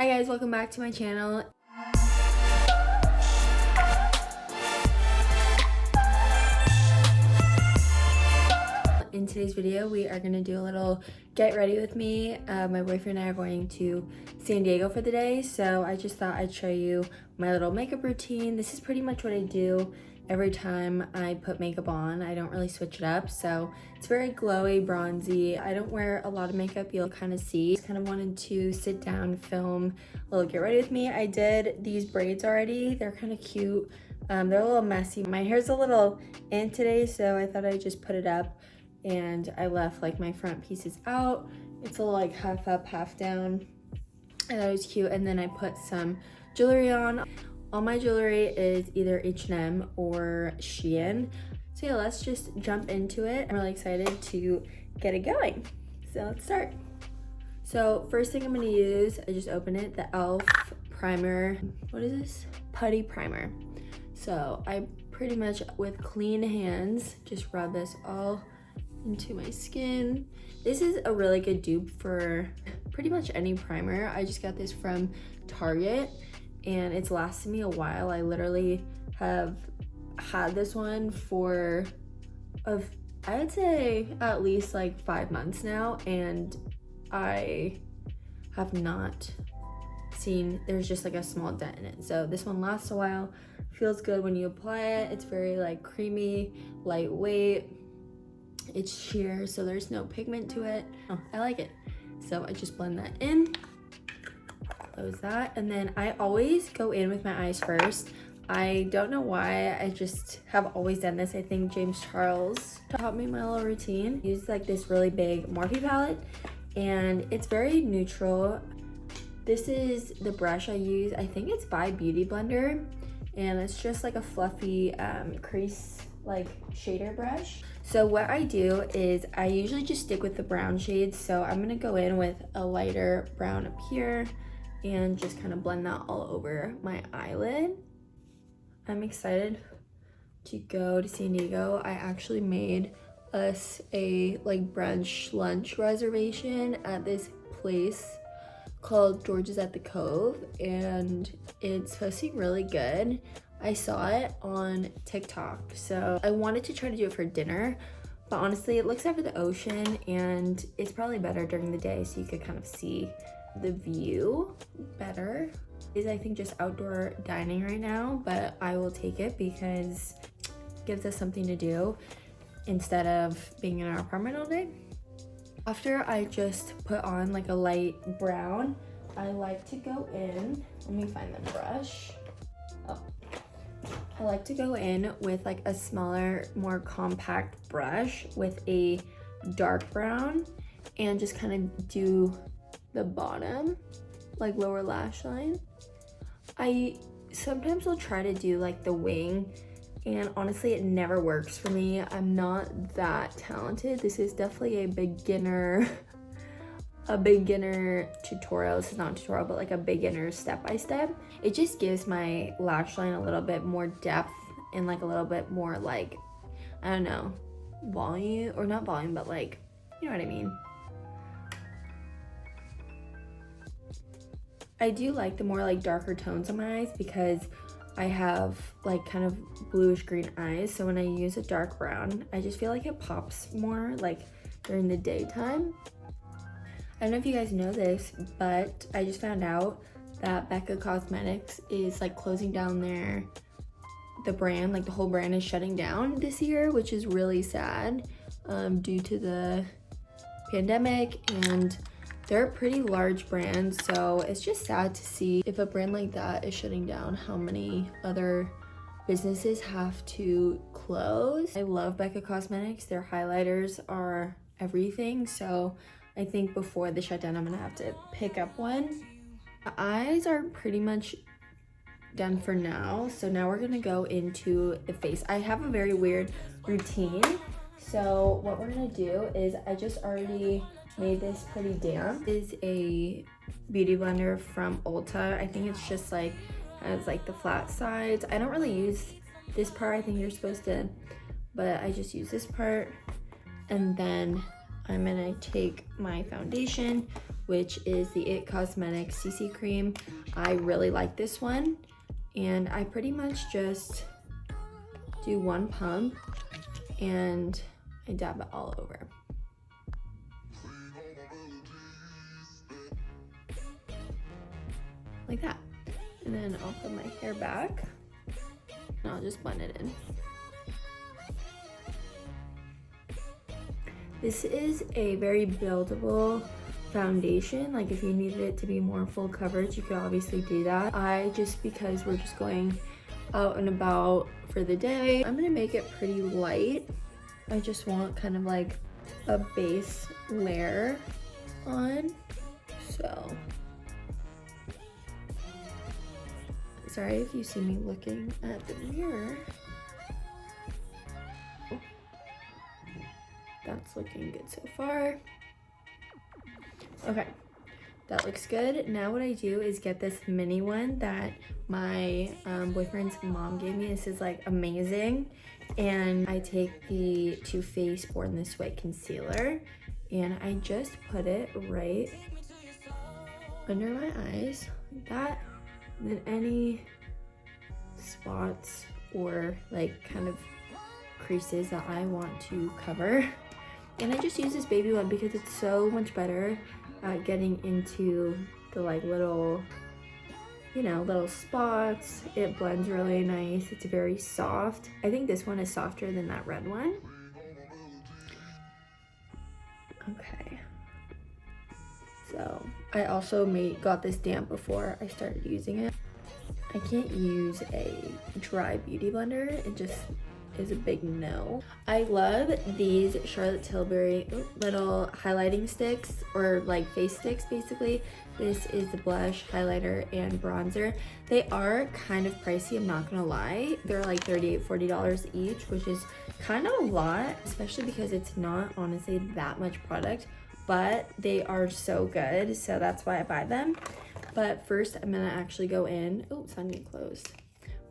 Hi guys, welcome back to my channel. In today's video, we are gonna do a little get ready with me. My boyfriend and I are going to San Diego for the day, so I just thought I'd show you my little makeup routine. This is pretty much what I do every time I put makeup on. I don't really switch it up, so it's very glowy, bronzy. I don't wear a lot of makeup, you'll kind of see. Just kind of wanted to sit down, film a little get ready with me. I did these braids already. They're kind of cute. They're a little messy. My hair's a little in today, so I thought I'd just put it up, and I left like my front pieces out. It's a little like half up, half down. I thought it was cute, and then I put some jewelry on. All my jewelry is either H&M or Shein. So yeah, let's just jump into it. I'm really excited to get it going. So let's start. So first thing I'm gonna use, I just open it, the e.l.f. primer. What is this? Putty primer. So I pretty much, with clean hands, just rub this all into my skin. This is a really good dupe for pretty much any primer. I just got this from Target, and it's lasted me a while. I literally have had this one for, I would say at least like 5 months now, and I have not seen, there's just like a small dent in it. So this one lasts a while, feels good when you apply it. It's very like creamy, lightweight. It's sheer, so there's no pigment to it. Oh, I like it. So I just blend that in. Close that, and then I always go in with my eyes first. I don't know why, I just have always done this. I think James Charles taught me my little routine. I use like this really big Morphe palette, and it's very neutral. This is the brush I use. I think it's by Beauty Blender, and it's just like a fluffy crease like shader brush. So what I do is I usually just stick with the brown shades. So I'm gonna go in with a lighter brown up here and just kind of blend that all over my eyelid. I'm excited to go to San Diego. I actually made us a like brunch lunch reservation at this place called George's at the Cove, and it's supposed to be really good. I saw it on TikTok, so I wanted to try to do it for dinner, but honestly it looks over the ocean and it's probably better during the day so you could kind of see the view better. Is I think just outdoor dining right now, but I will take it because it gives us something to do instead of being in our apartment all day. After I just put on like a light brown, I like to go in, let me find the brush. I like to go in with like a smaller, more compact brush with a dark brown and just kind of do the bottom, like lower lash line. I sometimes will try to do like the wing, and honestly it never works for me. I'm not that talented. This is definitely a beginner tutorial. This is not a tutorial, but like a beginner step-by-step. It just gives my lash line a little bit more depth and like a little bit more like, I don't know, volume, or not volume, but like, you know what I mean. I do like the more like darker tones on my eyes because I have like kind of bluish green eyes, so when I use a dark brown, I just feel like it pops more like during the daytime. I don't know if you guys know this, but I just found out that Becca Cosmetics is like closing down the brand, like the whole brand is shutting down this year, which is really sad due to the pandemic, and they're a pretty large brand, so it's just sad to see if a brand like that is shutting down, how many other businesses have to close. I love Becca Cosmetics. Their highlighters are everything, so I think before the shutdown I'm gonna have to pick up one. My eyes are pretty much done for now, so now we're gonna go into the face. I have a very weird routine, so what we're gonna do is I just already made this pretty damp. This is a beauty blender from Ulta. I think it's just like has like the flat sides. I don't really use this part. I think you're supposed to, but I just use this part. And then I'm gonna take my foundation, which is the It Cosmetics CC cream. I really like this one, and I pretty much just do one pump and I dab it all over. Like that. And then I'll put my hair back and I'll just blend it in. This is a very buildable foundation. Like if you needed it to be more full coverage, you could obviously do that. Because we're just going out and about for the day, I'm gonna make it pretty light. I just want kind of like a base layer on. So, sorry if you see me looking at the mirror. That's looking good so far. Okay, that looks good. Now what I do is get this mini one that my boyfriend's mom gave me. This is like amazing. And I take the Too Faced Born This Way concealer and I just put it right under my eyes like that. And then any spots or like kind of creases that I want to cover. And I just use this baby one because it's so much better at getting into the like little, you know, little spots. It blends really nice. It's very soft. I think this one is softer than that red one. Okay. So I also got this damp before I started using it. I can't use a dry beauty blender. It just is a big no. I love these Charlotte Tilbury little highlighting sticks, or like face sticks basically. This is the blush, highlighter, and bronzer. They are kind of pricey, I'm not gonna lie. They're like $38, $40 each, which is kind of a lot, especially because it's not honestly that much product, but they are so good, so that's why I buy them. But first I'm gonna actually go in, oh, it's on me closed,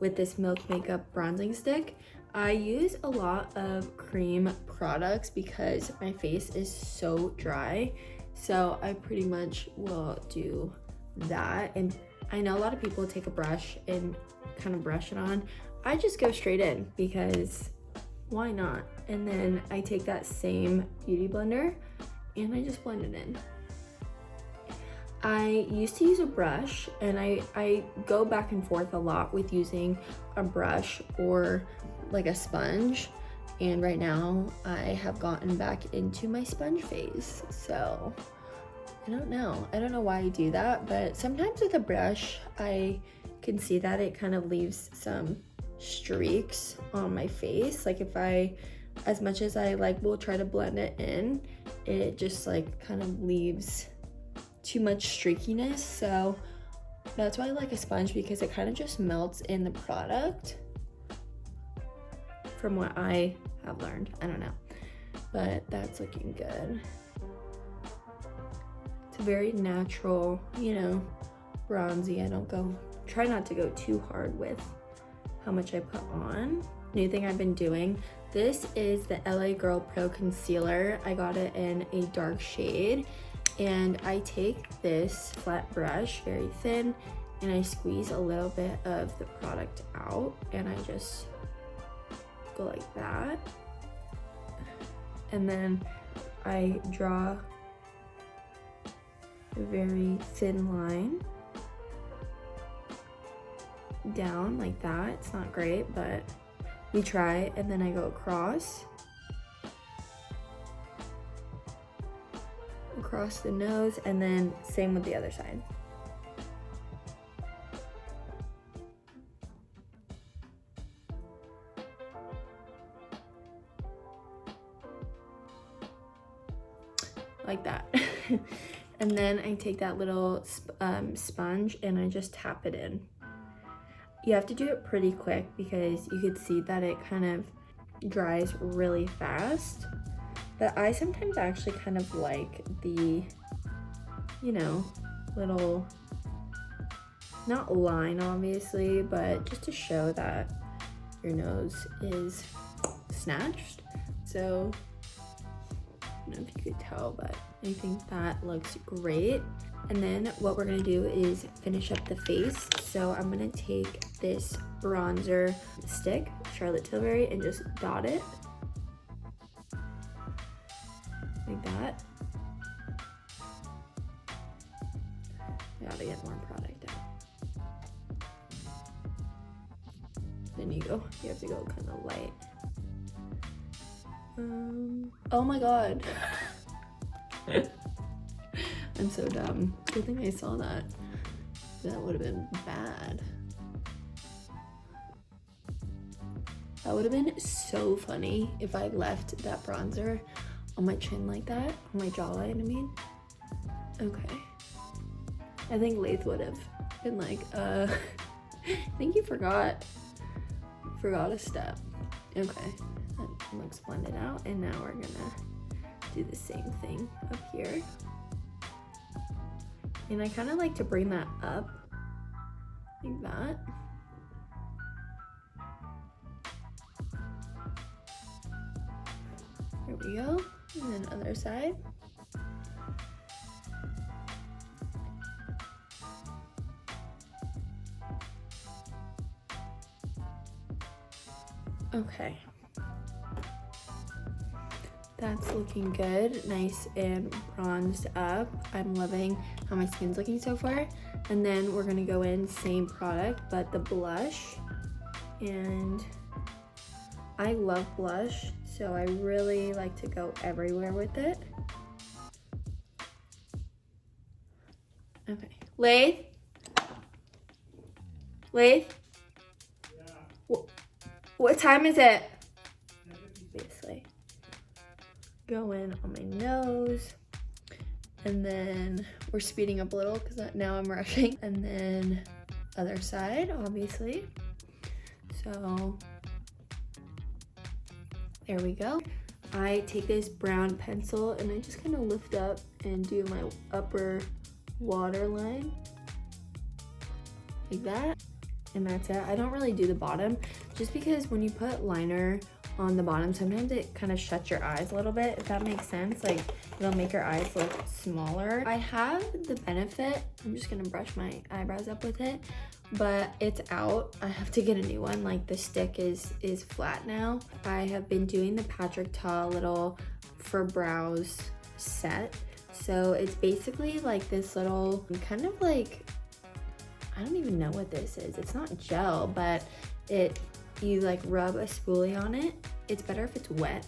with this Milk Makeup bronzing stick. I use a lot of cream products because my face is so dry. So I pretty much will do that. And I know a lot of people take a brush and kind of brush it on. I just go straight in because why not? And then I take that same beauty blender and I just blend it in. I used to use a brush, and I go back and forth a lot with using a brush or like a sponge, and right now I have gotten back into my sponge phase. So I don't know why I do that, but sometimes with a brush I can see that it kind of leaves some streaks on my face. Like if as much as I like will try to blend it in, it just like kind of leaves too much streakiness. So that's why I like a sponge, because it kind of just melts in the product, from what I have learned. I don't know, but that's looking good. It's a very natural, you know, bronzy. Try not to go too hard with how much I put on. New thing I've been doing, this is the LA Girl Pro Concealer. I got it in a dark shade. And I take this flat brush, very thin, and I squeeze a little bit of the product out, and I just go like that. And then I draw a very thin line down like that. It's not great, but we try. And then I go across the nose, and then same with the other side. Like that. And then I take that little sponge and I just tap it in. You have to do it pretty quick because you could see that it kind of dries really fast. But I sometimes actually kind of like the, you know, little, not line obviously, but just to show that your nose is snatched. So, I don't know if you could tell, but I think that looks great. And then what we're gonna do is finish up the face. So I'm gonna take this bronzer stick, Charlotte Tilbury, and just dot it like that. I gotta get more product out. Then you have to go kind of light. Oh my god. I'm so dumb. Good thing I saw that. That would have been bad. That would have been so funny if I left that bronzer on my chin like that, on my jawline, I mean. Okay. I think Laith would have been like, I think you forgot a step. Okay, that looks blended out, and now we're gonna do the same thing up here. And I kind of like to bring that up like that. There we go. And then other side. Okay. That's looking good, nice and bronzed up. I'm loving how my skin's looking so far. And then we're gonna go in, same product, but the blush. And I love blush, so I really like to go everywhere with it. Okay, Laith? Laith? Yeah. What time is it? Obviously. Go in on my nose, and then we're speeding up a little because now I'm rushing. And then other side, obviously. So there we go. I take this brown pencil and I just kind of lift up and do my upper waterline like that, and that's it. I don't really do the bottom just because when you put liner on the bottom, sometimes it kind of shuts your eyes a little bit, if that makes sense. Like, it'll make your eyes look smaller. I have the benefit, I'm just gonna brush my eyebrows up with it, but it's out. I have to get a new one. Like, the stick is flat now. I have been doing the Patrick Ta little for brows set. So it's basically like this little kind of like, I don't even know what this is. It's not gel, but you like rub a spoolie on it. It's better if it's wet,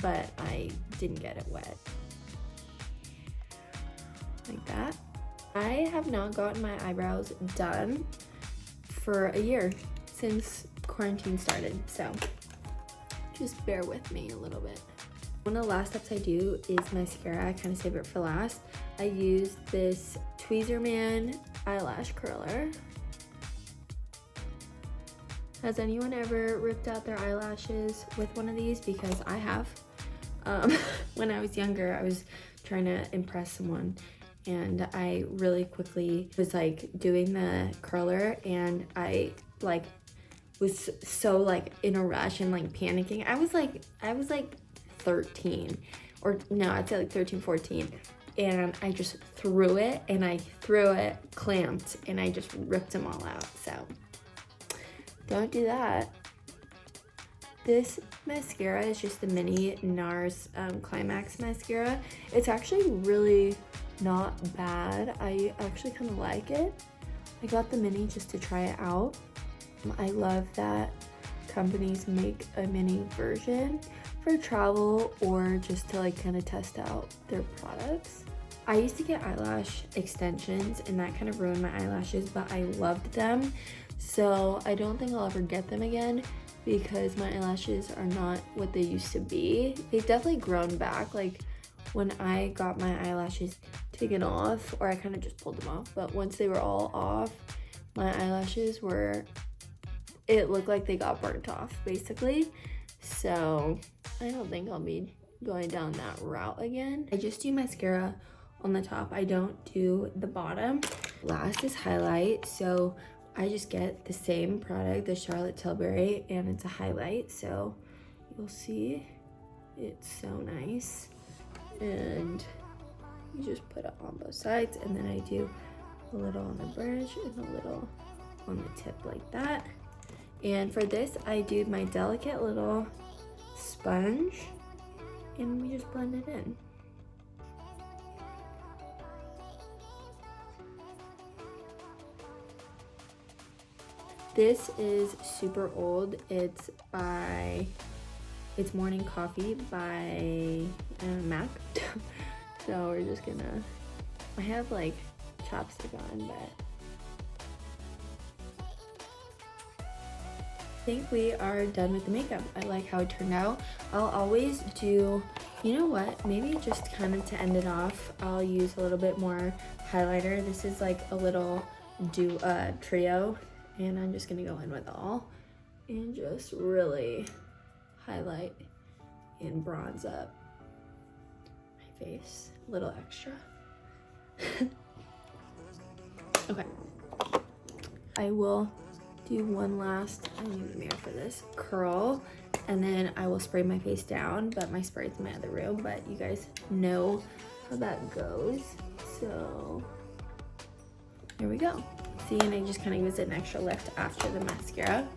but I didn't get it wet. Like that. I have not gotten my eyebrows done for a year since quarantine started, so just bear with me a little bit. One of the last steps I do is mascara. I kind of save it for last. I use this Tweezerman eyelash curler. Has anyone ever ripped out their eyelashes with one of these? Because I have. When I was younger, I was trying to impress someone, and I really quickly was like doing the curler, and I like was so like in a rush and like panicking. I was like 13, or no, I'd say like 13, 14. And I just threw it, and I threw it clamped, and I just ripped them all out. So don't do that. This mascara is just the mini NARS Climax mascara. It's actually really not bad. I actually kind of like it. I got the mini just to try it out. I love that companies make a mini version for travel or just to like kind of test out their products. I used to get eyelash extensions, and that kind of ruined my eyelashes, but I loved them. So I don't think I'll ever get them again because my eyelashes are not what they used to be. They've definitely grown back. Like, when I got my eyelashes taken off, or I kind of just pulled them off, but once they were all off, my eyelashes were, it looked like they got burnt off basically. So I don't think I'll be going down that route again. I just do mascara on the top. I don't do the bottom. Last is highlight. So I just get the same product, the Charlotte Tilbury, and it's a highlight. So you'll see it's so nice. And you just put it on both sides, and then I do a little on the bridge and a little on the tip like that. And for this, I do my delicate little sponge, and we just blend it in. This is super old. It's Morning Coffee by MAC. So we're just gonna, I have like chapstick on, but I think we are done with the makeup. I like how it turned out. I'll always do, you know what, maybe just kind of to end it off, I'll use a little bit more highlighter. This is like a little trio, and I'm just gonna go in with all and just really highlight and bronze up my face a little extra. Okay, I will do one last, I need a mirror for this, curl, and then I will spray my face down, but my spray's in my other room, but you guys know how that goes. So here we go. See, and I just kind of use an extra lift after the mascara.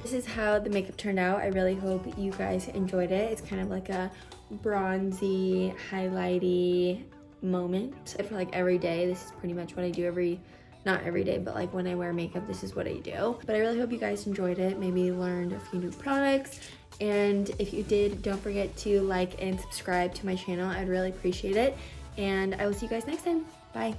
This is how the makeup turned out. I really hope you guys enjoyed it. It's kind of like a bronzy, highlighty moment. For like every day, this is pretty much what I do not every day, but like when I wear makeup, this is what I do. But I really hope you guys enjoyed it, maybe learned a few new products. And if you did, don't forget to like and subscribe to my channel. I'd really appreciate it. And I will see you guys next time. Bye.